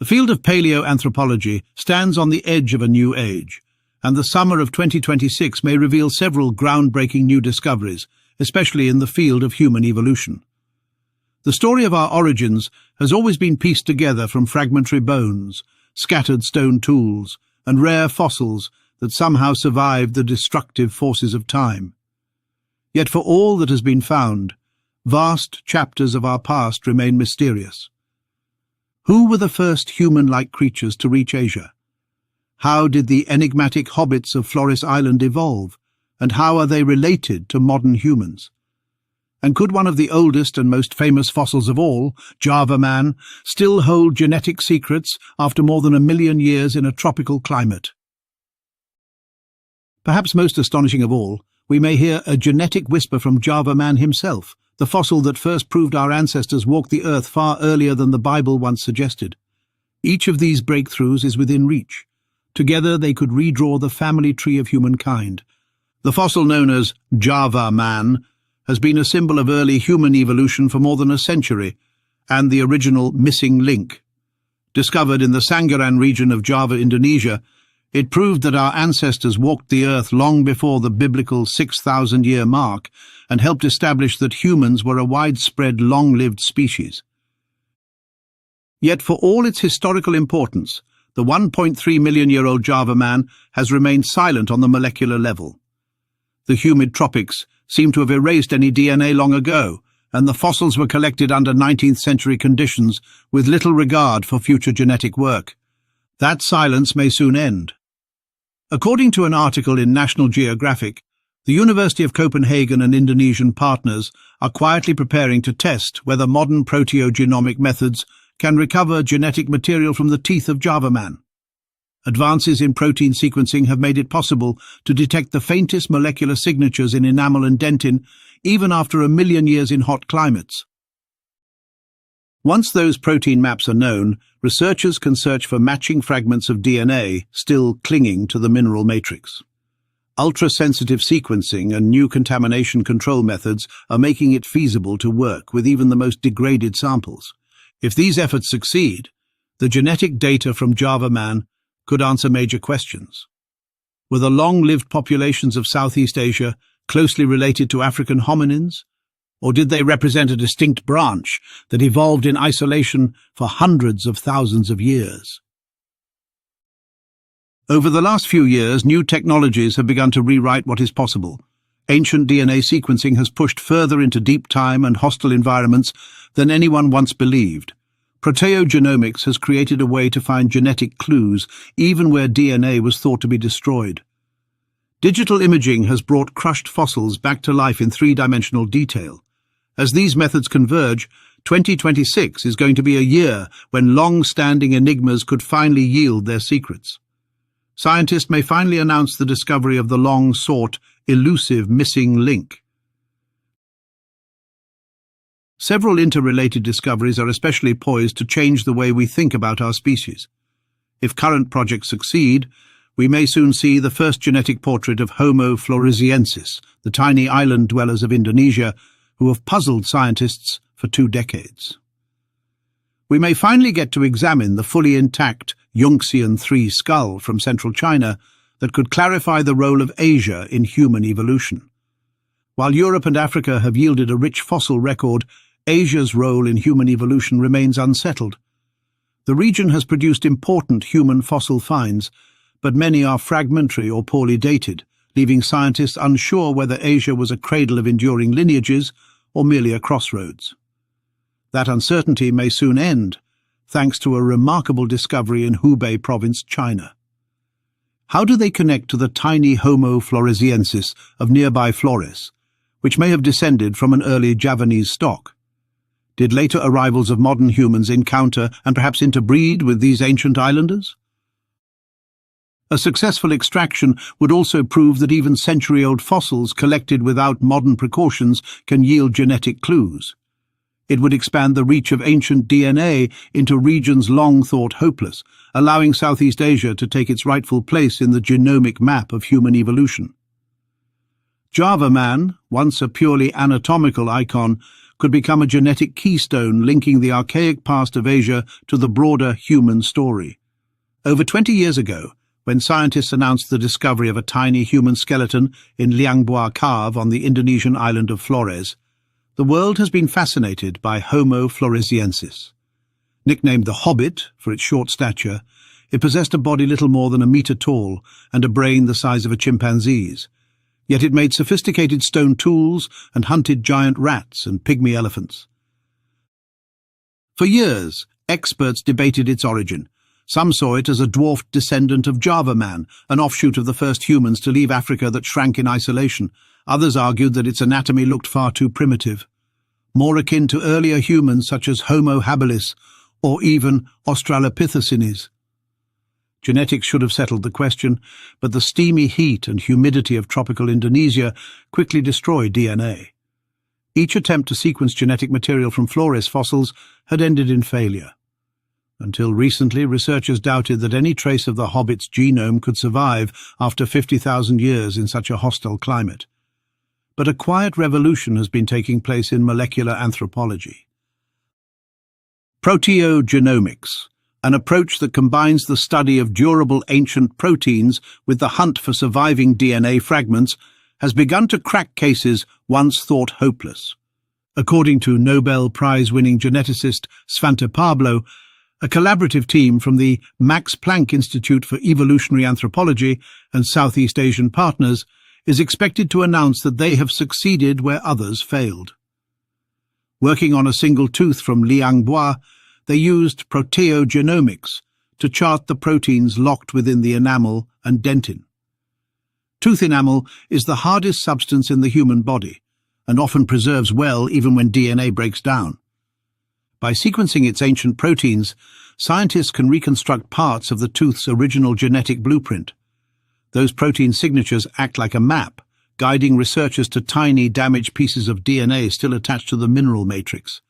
The field of paleoanthropology stands on the edge of a new age, and the summer of 2026 may reveal several groundbreaking new discoveries, especially in the field of human evolution. The story of our origins has always been pieced together from fragmentary bones, scattered stone tools, and rare fossils that somehow survived the destructive forces of time. Yet for all that has been found, vast chapters of our past remain mysterious. Who were the first human-like creatures to reach Asia? How did the enigmatic hobbits of Flores Island evolve, and how are they related to modern humans? And could one of the oldest and most famous fossils of all, Java man, still hold genetic secrets after more than 1 million years in a tropical climate? Perhaps most astonishing of all, we may hear a genetic whisper from Java man himself, the fossil that first proved our ancestors walked the earth far earlier than the Bible once suggested. Each of these breakthroughs is within reach. Together they could redraw the family tree of humankind. The fossil known as Java man has been a symbol of early human evolution for more than a century, and the original missing link. Discovered in the Sangiran region of Java, Indonesia, it proved that our ancestors walked the earth long before the biblical 6,000-year mark and helped establish that humans were a widespread, long-lived species. Yet for all its historical importance, the 1.3 million-year-old Java man has remained silent on the molecular level. The humid tropics seem to have erased any DNA long ago, and the fossils were collected under 19th century conditions with little regard for future genetic work. That silence may soon end. According to an article in National Geographic, the University of Copenhagen and Indonesian partners are quietly preparing to test whether modern proteogenomic methods can recover genetic material from the teeth of Java man. Advances in protein sequencing have made it possible to detect the faintest molecular signatures in enamel and dentin, even after 1 million years in hot climates. Once those protein maps are known, researchers can search for matching fragments of DNA still clinging to the mineral matrix. Ultra-sensitive sequencing and new contamination control methods are making it feasible to work with even the most degraded samples. If these efforts succeed, the genetic data from Java man could answer major questions. Were the long-lived populations of Southeast Asia closely related to African hominins? Or did they represent a distinct branch that evolved in isolation for hundreds of thousands of years? Over the last few years, new technologies have begun to rewrite what is possible. Ancient DNA sequencing has pushed further into deep time and hostile environments than anyone once believed. Proteogenomics has created a way to find genetic clues even where DNA was thought to be destroyed. Digital imaging has brought crushed fossils back to life in three-dimensional detail. As these methods converge, 2026 is going to be a year when long-standing enigmas could finally yield their secrets. Scientists may finally announce the discovery of the long-sought, elusive missing link. Several interrelated discoveries are especially poised to change the way we think about our species. If current projects succeed, we may soon see the first genetic portrait of Homo floresiensis, the tiny island dwellers of Indonesia, who have puzzled scientists for 2 decades. We may finally get to examine the fully intact YUNXIAN 3 skull from central China that could clarify the role of Asia in human evolution. While Europe and Africa have yielded a rich fossil record, Asia's role in human evolution remains unsettled. The region has produced important human fossil finds, but many are fragmentary or poorly dated, leaving scientists unsure whether Asia was a cradle of enduring lineages or merely a crossroads. That uncertainty may soon end, thanks to a remarkable discovery in Hubei province, China. How do they connect to the tiny Homo floresiensis of nearby Flores, which may have descended from an early Javanese stock? Did later arrivals of modern humans encounter and perhaps interbreed with these ancient islanders? A successful extraction would also prove that even century-old fossils collected without modern precautions can yield genetic clues. It would expand the reach of ancient DNA into regions long thought hopeless, allowing Southeast Asia to take its rightful place in the genomic map of human evolution. Java man, once a purely anatomical icon, could become a genetic keystone linking the archaic past of Asia to the broader human story. Over 20 years ago, when scientists announced the discovery of a tiny human skeleton in Liangbua Cave on the Indonesian island of Flores, the world has been fascinated by Homo floresiensis. Nicknamed the Hobbit for its short stature, it possessed a body little more than a metre tall and a brain the size of a chimpanzee's. Yet it made sophisticated stone tools and hunted giant rats and pygmy elephants. For years, experts debated its origin. Some saw it as a dwarfed descendant of Java man, an offshoot of the first humans to leave Africa that shrank in isolation. Others argued that its anatomy looked far too primitive, more akin to earlier humans such as Homo habilis or even Australopithecines. Genetics should have settled the question, but the steamy heat and humidity of tropical Indonesia quickly destroyed DNA. Each attempt to sequence genetic material from Flores fossils had ended in failure. Until recently, researchers doubted that any trace of the Hobbit's genome could survive after 50,000 years in such a hostile climate. But a quiet revolution has been taking place in molecular anthropology. Proteogenomics, an approach that combines the study of durable ancient proteins with the hunt for surviving DNA fragments, has begun to crack cases once thought hopeless. According to Nobel Prize-winning geneticist Svante Pablo, a collaborative team from the Max Planck Institute for Evolutionary Anthropology and Southeast Asian partners is expected to announce that they have succeeded where others failed. Working on a single tooth from Liangbua, they used proteogenomics to chart the proteins locked within the enamel and dentin. Tooth enamel is the hardest substance in the human body and often preserves well even when DNA breaks down. By sequencing its ancient proteins, scientists can reconstruct parts of the tooth's original genetic blueprint. Those protein signatures act like a map, guiding researchers to tiny, damaged pieces of DNA still attached to the mineral matrix.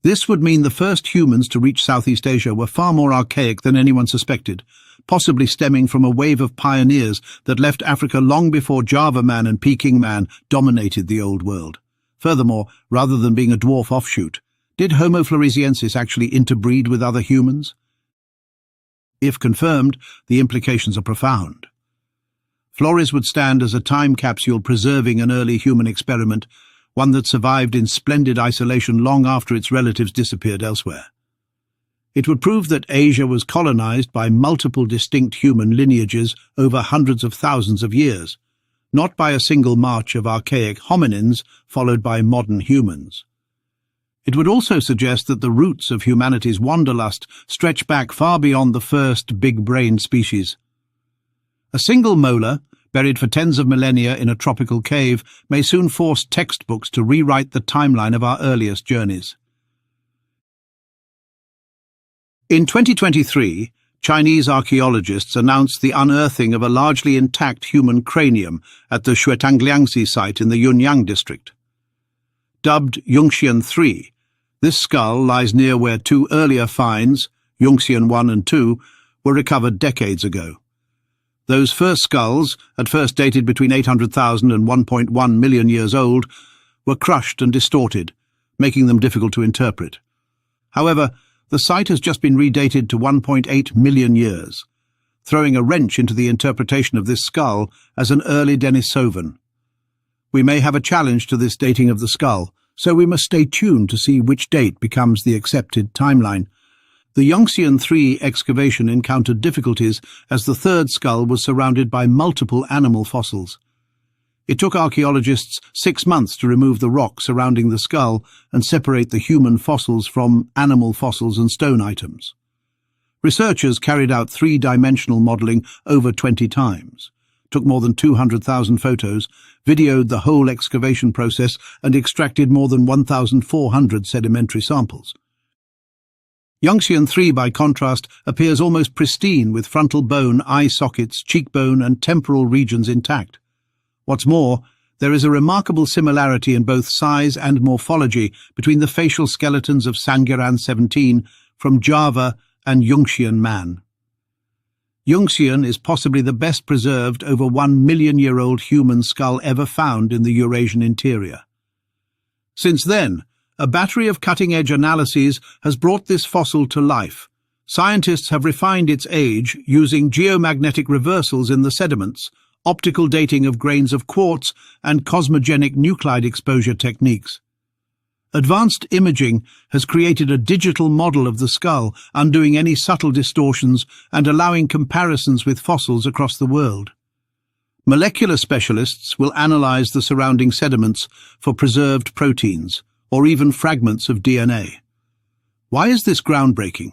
This would mean the first humans to reach Southeast Asia were far more archaic than anyone suspected, possibly stemming from a wave of pioneers that left Africa long before Java man and Peking man dominated the Old World. Furthermore, rather than being a dwarf offshoot, did Homo floresiensis actually interbreed with other humans? If confirmed, the implications are profound. Flores would stand as a time capsule preserving an early human experiment, one that survived in splendid isolation long after its relatives disappeared elsewhere. It would prove that Asia was colonized by multiple distinct human lineages over hundreds of thousands of years, not by a single march of archaic hominins followed by modern humans. It would also suggest that the roots of humanity's wanderlust stretch back far beyond the first big-brained species. A single molar, buried for tens of millennia in a tropical cave, may soon force textbooks to rewrite the timeline of our earliest journeys. In 2023, Chinese archaeologists announced the unearthing of a largely intact human cranium at the Shuetangliangsi site in the Yunyang district. Dubbed YUNXIAN 3, this skull lies near where two earlier finds, YUNXIAN 1 and 2, were recovered decades ago. Those first skulls, at first dated between 800,000 and 1.1 million years old, were crushed and distorted, making them difficult to interpret. However, the site has just been redated to 1.8 million years, throwing a wrench into the interpretation of this skull as an early Denisovan. We may have a challenge to this dating of the skull, so we must stay tuned to see which date becomes the accepted timeline. The YUNXIAN 3 excavation encountered difficulties as the third skull was surrounded by multiple animal fossils. It took archaeologists 6 months to remove the rock surrounding the skull and separate the human fossils from animal fossils and stone items. Researchers carried out three-dimensional modelling over 20 times, took more than 200,000 photos, videoed the whole excavation process and extracted more than 1,400 sedimentary samples. YUNXIAN 3, by contrast, appears almost pristine with frontal bone, eye sockets, cheekbone and temporal regions intact. What's more, there is a remarkable similarity in both size and morphology between the facial skeletons of Sangiran 17 from Java and YUNXIAN man. YUNXIAN is possibly the best preserved over 1 million-year-old human skull ever found in the Eurasian interior. Since then, a battery of cutting-edge analyses has brought this fossil to life. Scientists have refined its age using geomagnetic reversals in the sediments, optical dating of grains of quartz, and cosmogenic nuclide exposure techniques. Advanced imaging has created a digital model of the skull, undoing any subtle distortions and allowing comparisons with fossils across the world. Molecular specialists will analyze the surrounding sediments for preserved proteins, or even fragments of DNA. Why is this groundbreaking?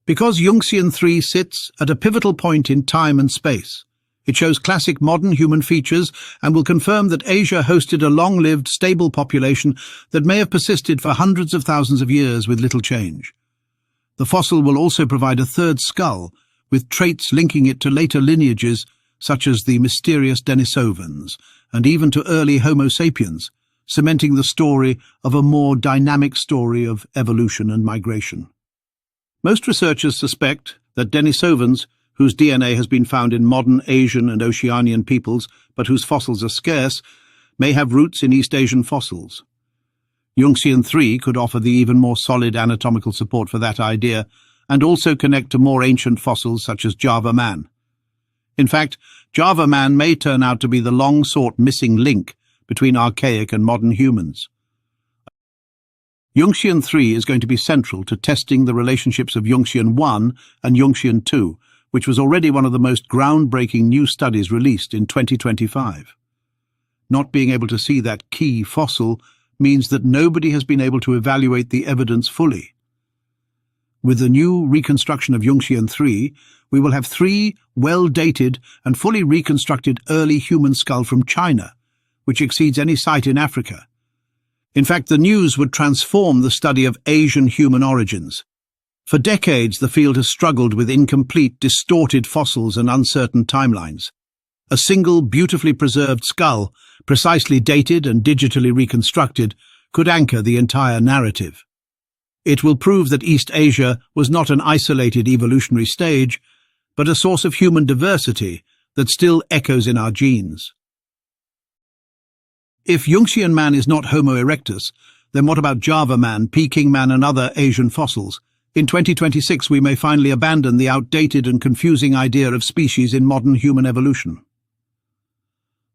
Because YUNXIAN 3 sits at a pivotal point in time and space. It shows classic modern human features and will confirm that Asia hosted a long-lived, stable population that may have persisted for hundreds of thousands of years with little change. The fossil will also provide a third skull, with traits linking it to later lineages such as the mysterious Denisovans, and even to early Homo sapiens, cementing the story of a more dynamic story of evolution and migration. Most researchers suspect that Denisovans, whose DNA has been found in modern Asian and Oceanian peoples, but whose fossils are scarce, may have roots in East Asian fossils. YUNXIAN 3 could offer the even more solid anatomical support for that idea, and also connect to more ancient fossils such as Java man. In fact, Java man may turn out to be the long-sought missing link between archaic and modern humans. YUNXIAN 3 is going to be central to testing the relationships of YUNXIAN 1 and YUNXIAN 2, which was already one of the most groundbreaking new studies released in 2025. Not being able to see that key fossil means that nobody has been able to evaluate the evidence fully. With the new reconstruction of YUNXIAN 3, we will have 3 well-dated and fully reconstructed early human skull from China, which exceeds any site in Africa. In fact, the news would transform the study of Asian human origins. For decades, the field has struggled with incomplete, distorted fossils and uncertain timelines. A single, beautifully preserved skull, precisely dated and digitally reconstructed, could anchor the entire narrative. It will prove that East Asia was not an isolated evolutionary stage, but a source of human diversity that still echoes in our genes. If YUNXIAN man is not Homo erectus, then what about Java man, Peking man and other Asian fossils? In 2026 we may finally abandon the outdated and confusing idea of species in modern human evolution.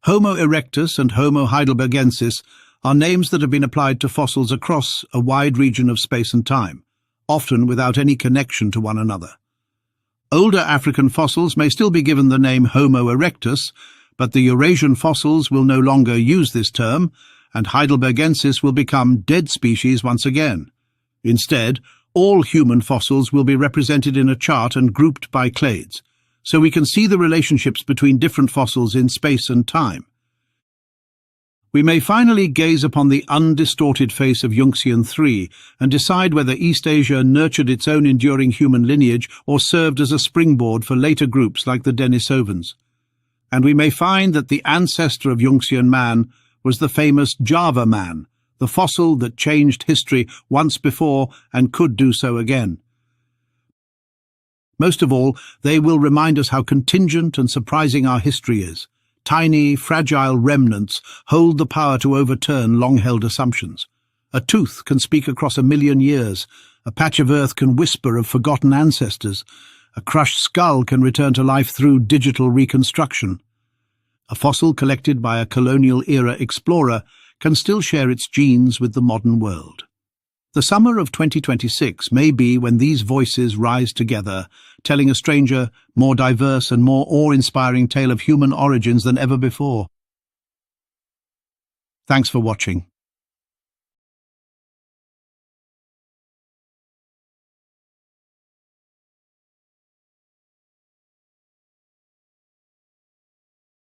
Homo erectus and Homo heidelbergensis are names that have been applied to fossils across a wide region of space and time, often without any connection to one another. Older African fossils may still be given the name Homo erectus, but the Eurasian fossils will no longer use this term, and heidelbergensis will become dead species once again. Instead, all human fossils will be represented in a chart and grouped by clades, so we can see the relationships between different fossils in space and time. We may finally gaze upon the undistorted face of YUNXIAN 3 and decide whether East Asia nurtured its own enduring human lineage or served as a springboard for later groups like the Denisovans. And we may find that the ancestor of YUNXIAN man was the famous Java man, the fossil that changed history once before and could do so again. Most of all, they will remind us how contingent and surprising our history is. Tiny, fragile remnants hold the power to overturn long-held assumptions. A tooth can speak across 1,000,000 years. A patch of earth can whisper of forgotten ancestors. A crushed skull can return to life through digital reconstruction. A fossil collected by a colonial-era explorer can still share its genes with the modern world. The summer of 2026 may be when these voices rise together, telling a stranger, more diverse and more awe-inspiring tale of human origins than ever before. Thanks for watching.